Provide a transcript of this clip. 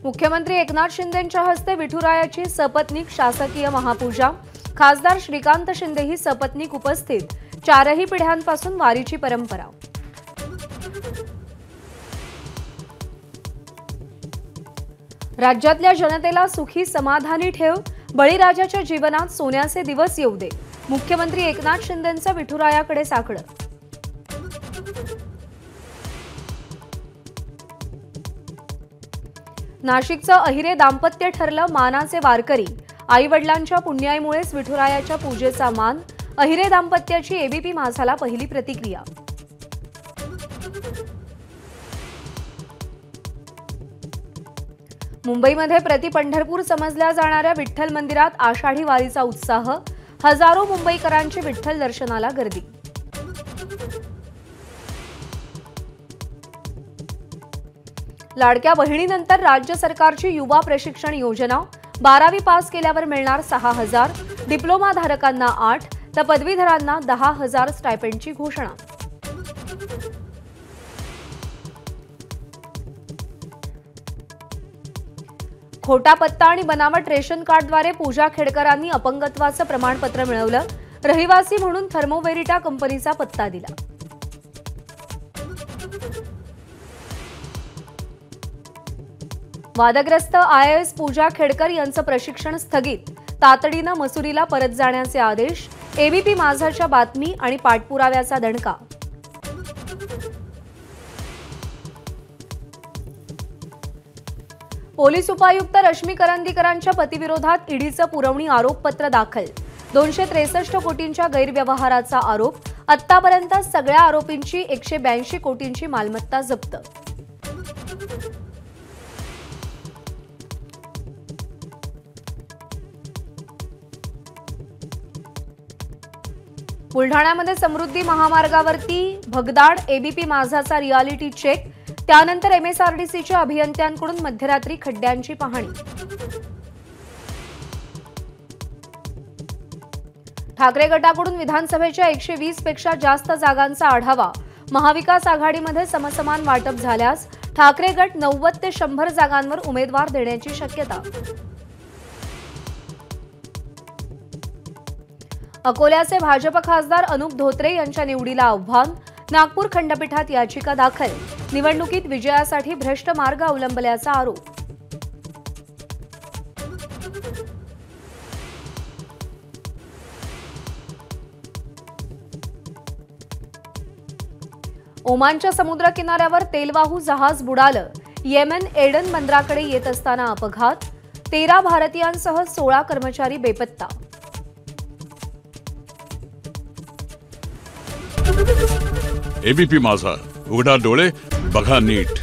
मुख्यमंत्री एकनाथ शिंदेंच्या हस्ते विठुरायाची सपत्नीक शासकीय महापूजा। खासदार श्रीकांत शिंदेही सपत्नीक उपस्थित। चारही पिढ्यांपासून वारीची परंपरा। राज्यातल्या जनतेला सुखी समाधानी ठेव, बळीराजाच्या जीवनात सोन्याचे दिवस येऊ दे। मुख्यमंत्री एकनाथ शिंदेंचं विठुरायाकडे साकडं। नाशिकचं अहिरे दाम्पत्य ठरलं मानाचे वारकरी। आई वडिलांच्या पुण्याईमुळेच विठुरायाच्या पूजेचा मान। अहिरे दाम्पत्याची एबीपी माझाला पहिली प्रतिक्रिया। मुंबईमध्ये प्रति पंढरपूर समजल्या जाणाऱ्या विठ्ठल मंदिरात आषाढी वारीचा उत्साह। हजारो मुंबईकरांची विठ्ठल दर्शनाला गर्दी। लाडक्या बहिणीनंतर राज्य सरकारची युवा प्रशिक्षण योजना। 12वी पास केल्यावर मिळणार 6000, डिप्लोमा धारकांना 8 तर पदवीधरांना 10,000 स्टायपेंडची घोषणा। खोटा पत्ता आणि बनावट रेशन कार्डद्वारे पूजा खेडकरांनी अपंगत्वाचं प्रमाणपत्र मिळवलं। रहिवासी म्हणून थर्मोवेरिटा कंपनीचा पत्ता दिला। वादग्रस्त IAS पूजा खेडकर यांचं प्रशिक्षण स्थगित। तातडीनं मसुरीला परत जाण्याचे आदेश। एबीपी माझाच्या बातमी आणि पाठपुराव्याचा दणका। पोलीस उपायुक्त रश्मी करंदीकरांच्या पतीविरोधात ईडीचं पुरवणी आरोपपत्र दाखल। 263 कोटींच्या गैरव्यवहाराचा आरोप। आतापर्यंत सगळ्या आरोपींची 182 कोटींची मालमत्ता जप्त। बुलढाण्यामध्ये समृद्धी महामार्गावरती भगदाड। एबीपी माझाचा रियालिटी चेक। त्यानंतर MSRDCच्या अभियंत्यांकडून मध्यरात्री खड्ड्यांची पाहणी। ठाकरे गटाकडून विधानसभेच्या 120 पेक्षा जास्त जागांचा आढावा। महाविकास आघाडीमध्ये समसमान वाटप झाल्यास ठाकरे गट 90 ते 100 जागांवर उमेदवार देण्याची शक्यता। अकोल्याचे भाजप खासदार अनुप धोत्रे यांच्या निवडीला आव्हान। नागपूर खंडपीठात याचिका दाखल। निवडणुकीत विजयासाठी भ्रष्ट मार्ग अवलंबल्याचा आरोप। ओमानच्या समुद्र किनाऱ्यावर तेलवाहू जहाज बुडालं। येमेन एडन बंदराकडे येत असताना अपघात। 13 भारतीयांसह 16 कर्मचारी बेपत्ता। एबीपी माझा, उघडा डोळे बघा नीट।